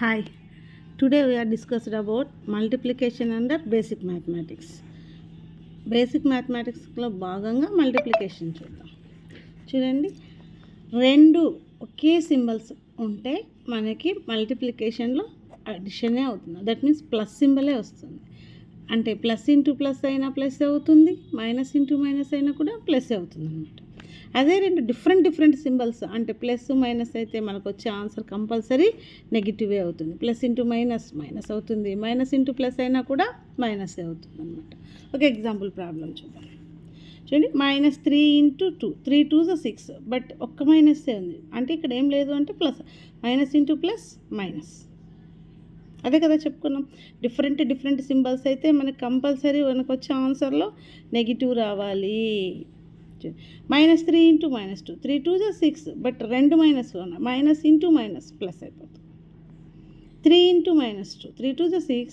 Hi, today we are discussed about multiplication under basic mathematics. Basic మ్యాథమెటిక్స్లో భాగంగా multiplication చూద్దాం. చూడండి, రెండు ఒకే సింబల్స్ ఉంటే మనకి మల్టిప్లికేషన్లో అడిషనే అవుతుంది. దట్ మీన్స్ ప్లస్ సింబలే వస్తుంది. అంటే ప్లస్ ఇంటూ ప్లస్ అయినా ప్లస్ అవుతుంది, మైనస్ ఇంటూ మైనస్ అయినా కూడా ప్లస్ అవుతుంది అన్నమాట. అదే రెండు డిఫరెంట్ సింబల్స్ అంటే ప్లస్ మైనస్ అయితే మనకు వచ్చే ఆన్సర్ కంపల్సరీ నెగిటివే అవుతుంది. ప్లస్ ఇంటూ మైనస్ మైనస్ అవుతుంది, మైనస్ ఇంటూ ప్లస్ అయినా కూడా మైనసే అవుతుంది అనమాట. ఒక ఎగ్జాంపుల్ ప్రాబ్లం చూద్దాం. చూడండి, -3 × 2, 3 2s 6, బట్ ఒక్క మైనస్సే ఉంది. అంటే ఇక్కడ ఏం లేదు అంటే plus, minus into plus minus. అదే కదా చెప్పుకున్నాం. డిఫరెంట్ సింబల్స్ అయితే మనకు కంపల్సరీ మనకు వచ్చే ఆన్సర్లో నెగిటివ్ రావాలి. -3 × -2, 3 2s 6, బట్ రెండు మైనస్లో ఉన్నాయి. మైనస్ ఇంటూ మైనస్ ప్లస్ అయిపోతుంది. 3 × -2, 3 2s 6,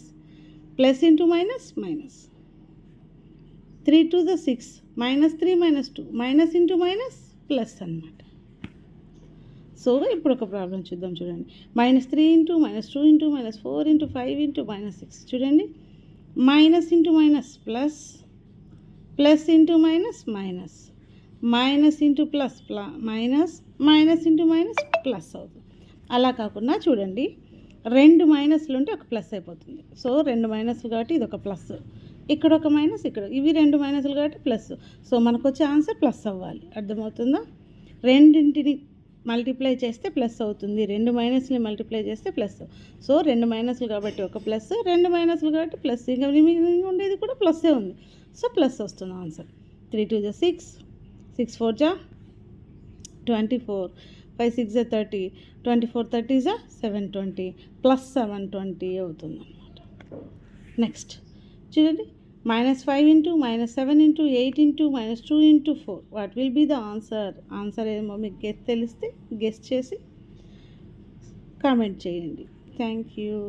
plus into minus minus. 3 2s 6, -3 -2, minus into minus plus అన్నమాట. సో ఇప్పుడు ఒక ప్రాబ్లం చూద్దాం. చూడండి, -3 × -2 × -4 × 5 × -6. చూడండి, minus into minus plus, plus into minus minus, minus into plus minus, minus into minus plus అవుతుంది. అలా కాకుండా చూడండి, రెండు మైనస్లు ఉంటే ఒక ప్లస్ అయిపోతుంది. సో రెండు మైనస్లు కాబట్టి ఇది ఒక ప్లస్, ఇక్కడ ఒక మైనస్, ఇక్కడ ఇవి రెండు మైనస్లు కాబట్టి ప్లస్. సో మనకు వచ్చే ఆన్సర్ ప్లస్ అవ్వాలి. అర్థమవుతుందా? రెండింటిని మల్టిప్లై చేస్తే ప్లస్ అవుతుంది, రెండు మైనస్ని మల్టిప్లై చేస్తే ప్లస్. సో రెండు మైనస్లు కాబట్టి ఒక ప్లస్, రెండు మైనస్లు కాబట్టి ప్లస్, ఇంకా ఉండేది కూడా ప్లస్సే ఉంది. సో ప్లస్ వస్తుంది answer. 3 2s 6, 6 4s 24, 5 6 30, 24 30s 720, plus 720 అవుతుంది అన్నమాట. నెక్స్ట్ చూడండి, -5 × -7 × 8 × -2 × 4. What will be the answer? Answer ఏమో మీకు తెలిస్తే గెస్ చేసి కామెంట్ చేయండి. Thank you.